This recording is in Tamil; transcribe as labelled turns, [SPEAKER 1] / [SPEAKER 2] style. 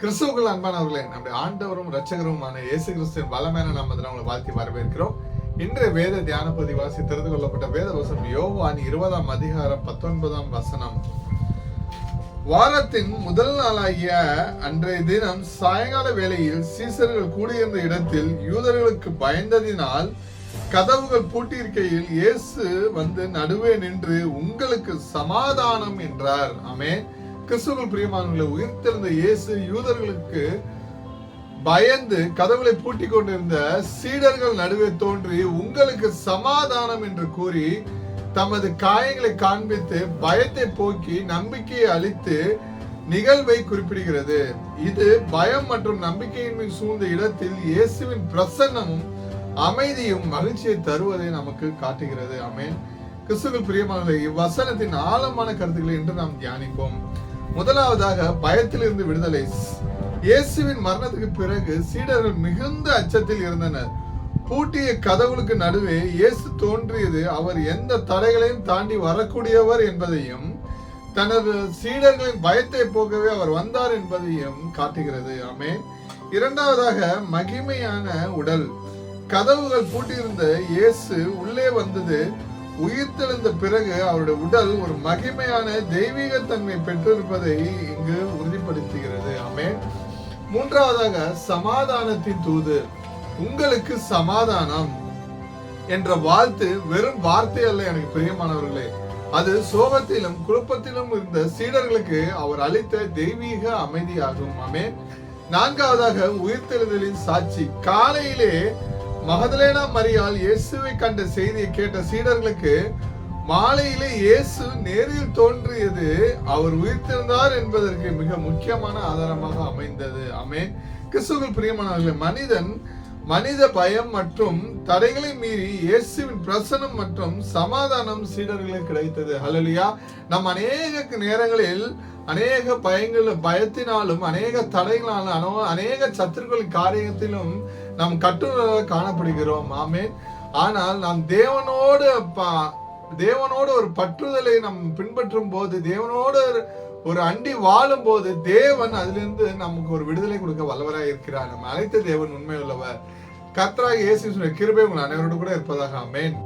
[SPEAKER 1] கிறிஸ்துவுக்குள் அன்பானவர்களே, நம்முடைய ஆண்டவரும் இரட்சகருமான இயேசு கிறிஸ்துவின் வல்லமையான நாமத்தில் உங்களை வாழ்த்தி வரவேற்கிறோம். இன்றைய வேத தியான பகுதி வாசி தெரிந்து கொள்ளப்பட்ட வேத வசனம் யோவான் 20 அதிகாரம் 19 வாரத்தின் முதல் நாளாகிய அன்றைய தினம் சாயங்கால வேளையில் சீசர்கள் கூடியிருந்த இடத்தில் யூதர்களுக்கு பயந்ததினால் கதவுகள் பூட்டியிருக்கையில் இயேசு வந்து நடுவே நின்று உங்களுக்கு சமாதானம் என்றார். ஆமென். கிறிஸ்துவுக்குள் பிரியமானவர்களே, உயிர்த்தெழுந்த இயேசு யூதர்களுக்கு பயந்து கதவுகளை பூட்டி கொண்டிருந்த சீடர்கள் நடுவே தோன்றி உங்களுக்கு சமாதானம் என்று கூறி தமது காயங்களை காண்பித்து பயத்தை போக்கி நம்பிக்கையை அளித்து நிகழ்வை குறிப்பிடுகிறது. இது பயம் மற்றும் நம்பிக்கையின்மை சூழ்ந்த இடத்தில் இயேசுவின் பிரசன்னமும் அமைதியும் மகிழ்ச்சியை தருவதை நமக்கு காட்டுகிறது. ஆமென். கிறிஸ்துவுக்குள் பிரியமானவர்களே, இவ்வசனத்தின் ஆழமான கருத்துக்களை இன்று நாம் தியானிப்போம். முதலாவதாக, பயத்திலிருந்து விடுதலை. இயேசுவின் மரணத்துக்கு பிறகு சீடர்கள் மிகுந்த அச்சத்தில் இருந்தனர். பூட்டிய கதவுகளுக்கு நடுவே இயேசு தோன்றியது அவர் எந்த தடைகளையும் தாண்டி வரக்கூடியவர் என்பதையும் தனது சீடர்களின் பயத்தை போக்கவே அவர் வந்தார் என்பதையும் காட்டுகிறது. ஆமென். இரண்டாவதாக, மகிமையான உடல். கதவுகள் பூட்டியிருந்த இயேசு உள்ளே வந்தது உயிர்த்தெழுந்த பிறகு அவருடைய உடல் ஒரு மகிமையான தெய்வீக தன்மை பெற்றிருப்பதை இங்கு உறுதிப்படுத்துகிறது. ஆமென். மூன்றாவதாக, சமாதானத்தின் தூது. உங்களுக்கு சமாதானம் என்ற வாழ்த்து வெறும் வார்த்தை அல்ல எனக்கு பிரியமானவர்களே, அது சோகத்திலும் குழப்பத்திலும் இருந்த சீடர்களுக்கு அவர் அளித்த தெய்வீக அமைதியாகும். ஆமென். நான்காவதாக, உயிர்த்தெழுதலின் சாட்சி. காலையிலே மகதலேனா மரியாள் இயேசுவை கண்ட செய்தியை கேட்ட சீடர்களுக்கு மாலையிலே இயேசு நேரில் தோன்றியது அவர் உயிர்த்தெழுந்தார் என்பதற்கு மிக முக்கியமான ஆதாரமாக அமைந்தது. ஆமென். கிறிஸ்துவுக்குள் பிரியமானவர்களே, மனித பயம் மற்றும் தடைகளை மீறி இயேசுவின் பிரசன்னம் மற்றும் சமாதானம் சீடர்களுக்கு கிடைத்தது. ஹல்லேலூயா. நம் அநேக நேரங்களில் அநேக பயத்தினாலும் அநேக தடைகளாலும் அநேக சத்துருக்களின் காரியத்திலும் நாம் கட்டுரையாக காணப்படுகிறோம். ஆமென். ஆனால் நாம் தேவனோடு ஒரு பற்றுதலை நாம் பின்பற்றும் போது, தேவனோடு ஒரு அண்டி வாழும் போது தேவன் அதிலிருந்து நமக்கு ஒரு விடுதலை கொடுக்க வல்லவராய் இருக்கிறார். நம்ம அழைத்த தேவன் உண்மை உள்ளவர். கர்த்தராகிய இயேசுவின் கிருபை உங்கள் அனைவரோடு கூட இருப்பதாக. ஆமென்.